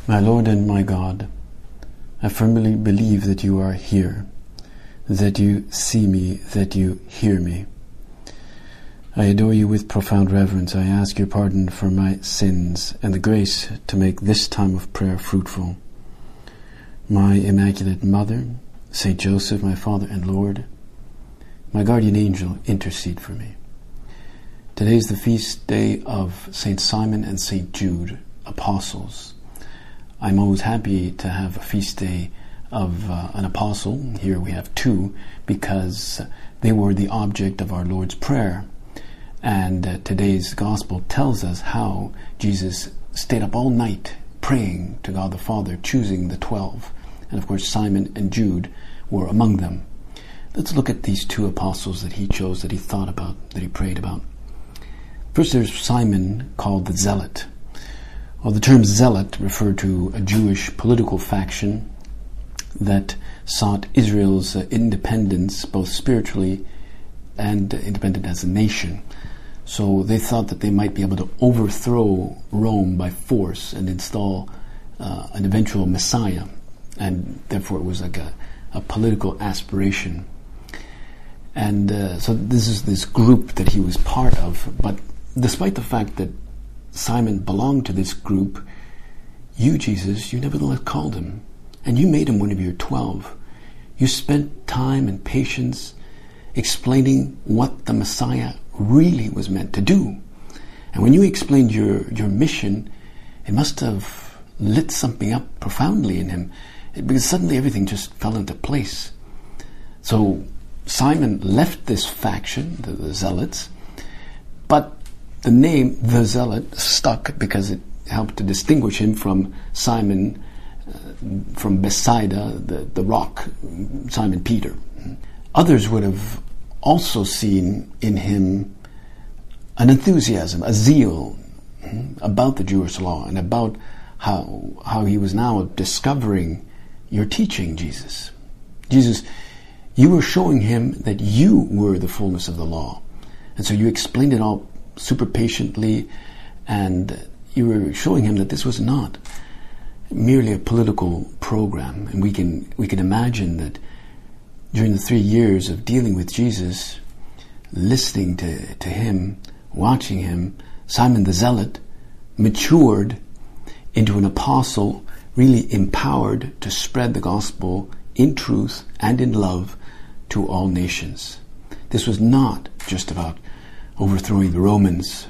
My Lord and my God, I firmly believe that you are here, that you see me, that you hear me. I adore you with profound reverence. I ask your pardon for my sins and the grace to make this time of prayer fruitful. My Immaculate Mother, Saint Joseph, my Father and Lord, my guardian angel, intercede for me. Today is the feast day of Saint Simon and Saint Jude, apostles. I'm always happy to have a feast day of an apostle. Here we have two, because they were the object of our Lord's Prayer. And today's gospel tells us how Jesus stayed up all night praying to God the Father, choosing the 12. And of course Simon and Jude were among them. Let's look at these two apostles that he chose, that he thought about, that he prayed about. First there's Simon, called the Zealot. Well, the term zealot referred to a Jewish political faction that sought Israel's independence, both spiritually and independent as a nation. So they thought that they might be able to overthrow Rome by force and install an eventual Messiah. And therefore it was like a political aspiration. And so this is this group that he was part of. But despite the fact that Simon belonged to this group, you, Jesus, you nevertheless called him. And you made him one of your 12. You spent time and patience explaining what the Messiah really was meant to do. And when you explained your mission, it must have lit something up profoundly in him, because suddenly everything just fell into place. So Simon left this faction, the Zealots, but the name the Zealot stuck because it helped to distinguish him from Simon, from Bethsaida, the rock, Simon Peter. Others would have also seen in him an enthusiasm, a zeal about the Jewish law and about how he was now discovering your teaching, Jesus. Jesus, you were showing him that you were the fullness of the law. And so you explained it all super patiently, and you were showing him that this was not merely a political program. And we can imagine that during the 3 years of dealing with Jesus, listening to him, watching him, Simon the Zealot matured into an apostle, really empowered to spread the gospel in truth and in love to all nations. This was not just about overthrowing the Romans.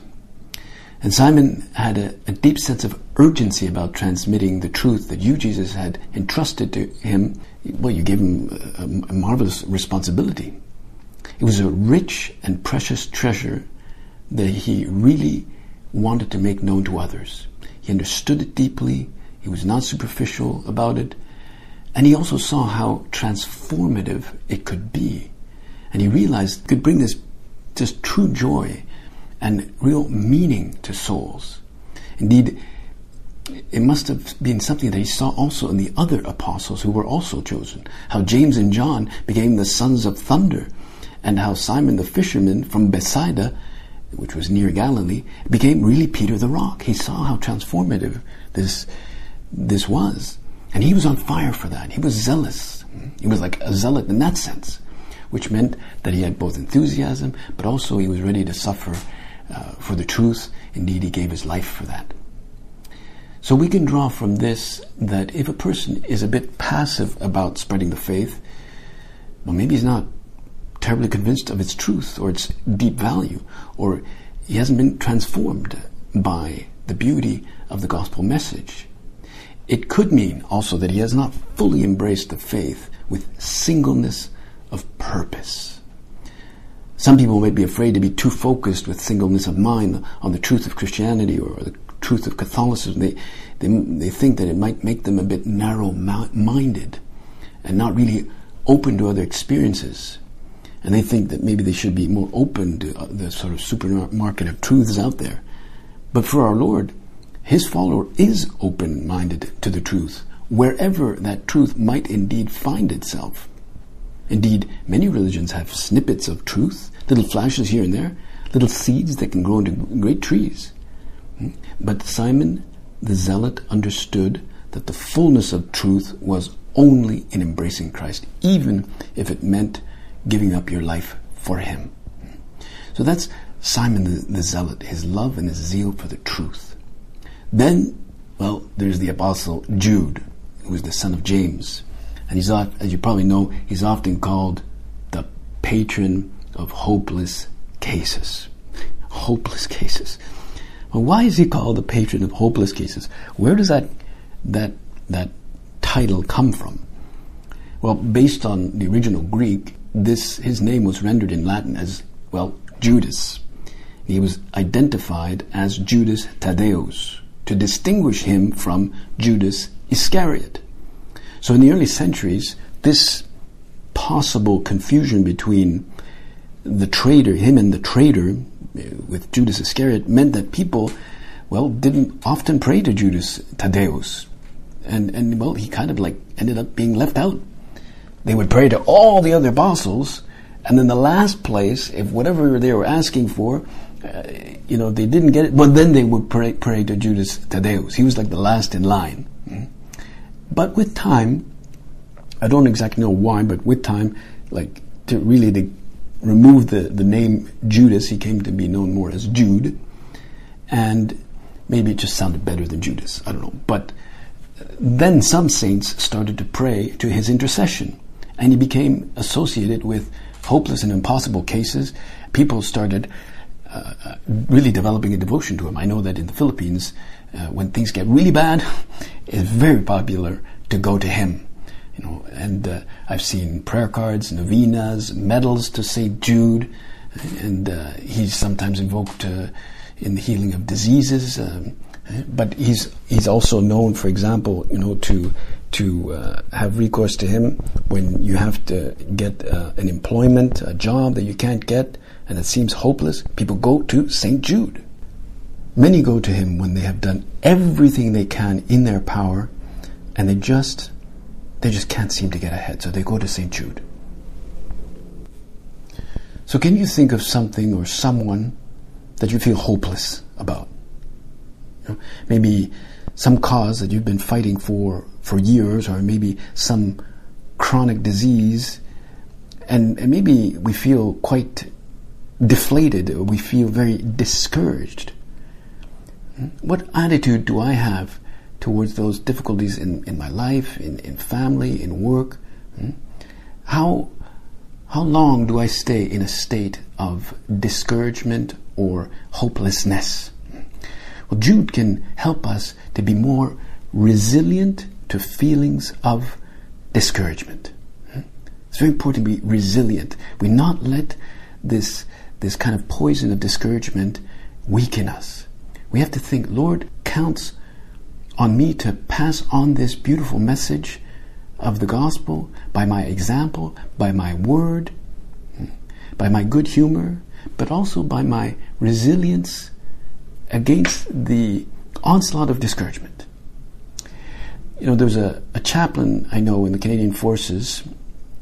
And Simon had a deep sense of urgency about transmitting the truth that you, Jesus, had entrusted to him. Well, you gave him a marvelous responsibility. It was a rich and precious treasure that he really wanted to make known to others. He understood it deeply. He was not superficial about it. And he also saw how transformative it could be. And he realized it could bring this just true joy and real meaning to souls. Indeed, it must have been something that he saw also in the other apostles who were also chosen. How James and John became the sons of thunder, and how Simon the fisherman from Bethsaida, which was near Galilee, became really Peter the rock. He saw how transformative this was. And he was on fire for that. He was zealous. He was like a zealot in that sense, which meant that he had both enthusiasm, but also he was ready to suffer for the truth. Indeed, he gave his life for that. So we can draw from this that if a person is a bit passive about spreading the faith, well, maybe he's not terribly convinced of its truth or its deep value, or he hasn't been transformed by the beauty of the gospel message. It could mean also that he has not fully embraced the faith with singleness of purpose. Some people might be afraid to be too focused with singleness of mind on the truth of Christianity or the truth of Catholicism. They think that it might make them a bit narrow-minded and not really open to other experiences. And they think that maybe they should be more open to the sort of supermarket of truths out there. But for our Lord, his follower is open-minded to the truth, wherever that truth might indeed find itself. Indeed, many religions have snippets of truth, little flashes here and there, little seeds that can grow into great trees. But Simon the Zealot understood that the fullness of truth was only in embracing Christ, even if it meant giving up your life for him. So that's Simon the Zealot, his love and his zeal for the truth. Then, well, there's the apostle Jude, who is the son of James. And he's, as you probably know, he's often called the patron of hopeless cases. Hopeless cases. Well, why is he called the patron of hopeless cases? Where does that title come from? Well, based on the original Greek, his name was rendered in Latin as, well, Judas. He was identified as Judas Thaddeus to distinguish him from Judas Iscariot. So in the early centuries, this possible confusion between the traitor, him and the traitor, with Judas Iscariot, meant that people, well, didn't often pray to Judas Thaddeus. And well, he kind of like ended up being left out. They would pray to all the other apostles, and then the last place, if whatever they were asking for, they didn't get it, but then they would pray to Judas Thaddeus. He was like the last in line. But with time, I don't exactly know why, but with time, like to remove the name Judas, he came to be known more as Jude, and maybe it just sounded better than Judas. I don't know. But then some saints started to pray to his intercession, and he became associated with hopeless and impossible cases. People started really developing a devotion to him. I know that in the Philippines, when things get really bad, it's very popular to go to him. And I've seen prayer cards, novenas, medals to St. Jude, and he's sometimes invoked in the healing of diseases. But he's also known, for example, to have recourse to him when you have to get an employment, a job that you can't get, and it seems hopeless. People go to St. Jude. Many go to him when they have done everything they can in their power, and they just can't seem to get ahead. So they go to St. Jude. So can you think of something or someone that you feel hopeless about? Maybe some cause that you've been fighting for years, or maybe some chronic disease, and maybe we feel quite deflated, or we feel very discouraged. What attitude do I have towards those difficulties in my life, in family, in work? How long do I stay in a state of discouragement or hopelessness? Well, Jude can help us to be more resilient to feelings of discouragement. It's very important to be resilient. We not let this kind of poison of discouragement weaken us. We have to think, Lord counts on me to pass on this beautiful message of the gospel by my example, by my word, by my good humor, but also by my resilience against the onslaught of discouragement. There's a chaplain I know in the Canadian Forces.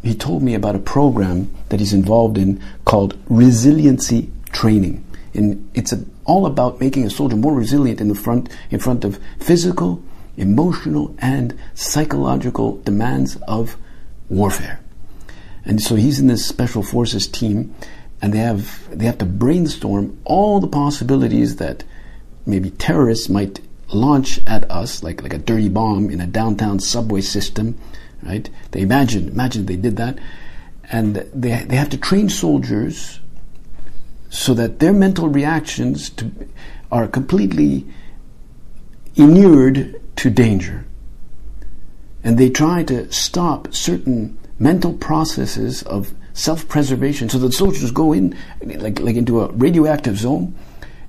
He told me about a program that he's involved in called resiliency training. And it's all about making a soldier more resilient in front of physical, emotional, and psychological demands of warfare. And so he's in this special forces team, and they have to brainstorm all the possibilities that maybe terrorists might launch at us, like a dirty bomb in a downtown subway system, right? They imagine they did that, and they have to train soldiers so that their mental reactions are completely inured to danger. And they try to stop certain mental processes of self-preservation so that soldiers go in like into a radioactive zone,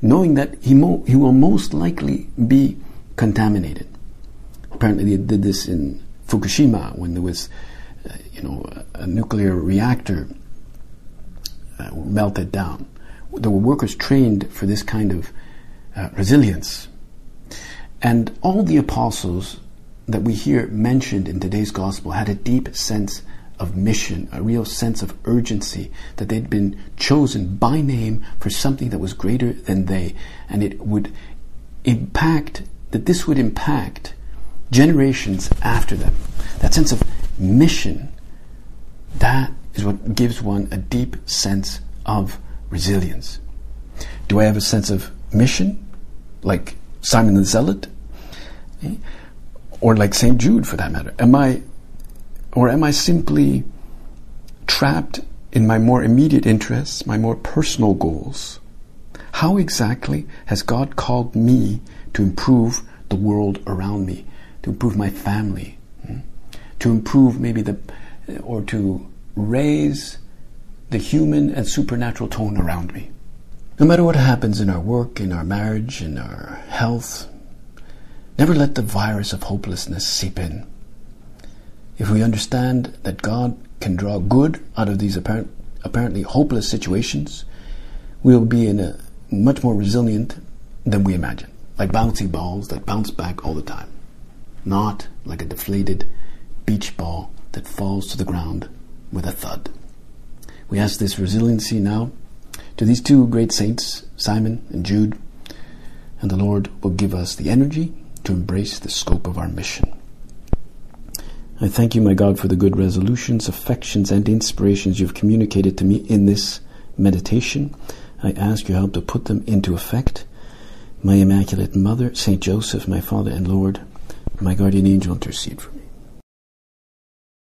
knowing that he will most likely be contaminated. Apparently they did this in Fukushima when there was a nuclear reactor melted down. There were workers trained for this kind of resilience. And all the apostles that we hear mentioned in today's gospel had a deep sense of mission, a real sense of urgency, that they'd been chosen by name for something that was greater than they, and this would impact generations after them. That sense of mission, that is what gives one a deep sense of resilience. Do I have a sense of mission, like Simon the Zealot? Or like St. Jude, for that matter? Am I simply trapped in my more immediate interests, my more personal goals? How exactly has God called me to improve the world around me, to improve my family, to improve or to raise the human and supernatural tone around me? No matter what happens in our work, in our marriage, in our health, never let the virus of hopelessness seep in. If we understand that God can draw good out of these apparently hopeless situations, we'll be much more resilient than we imagine. Like bouncy balls that bounce back all the time. Not like a deflated beach ball that falls to the ground with a thud. We ask this resiliency now to these two great saints, Simon and Jude, and the Lord will give us the energy to embrace the scope of our mission. I thank you, my God, for the good resolutions, affections, and inspirations you've communicated to me in this meditation. I ask your help to put them into effect. My Immaculate Mother, Saint Joseph, my Father and Lord, my guardian angel, intercede for me.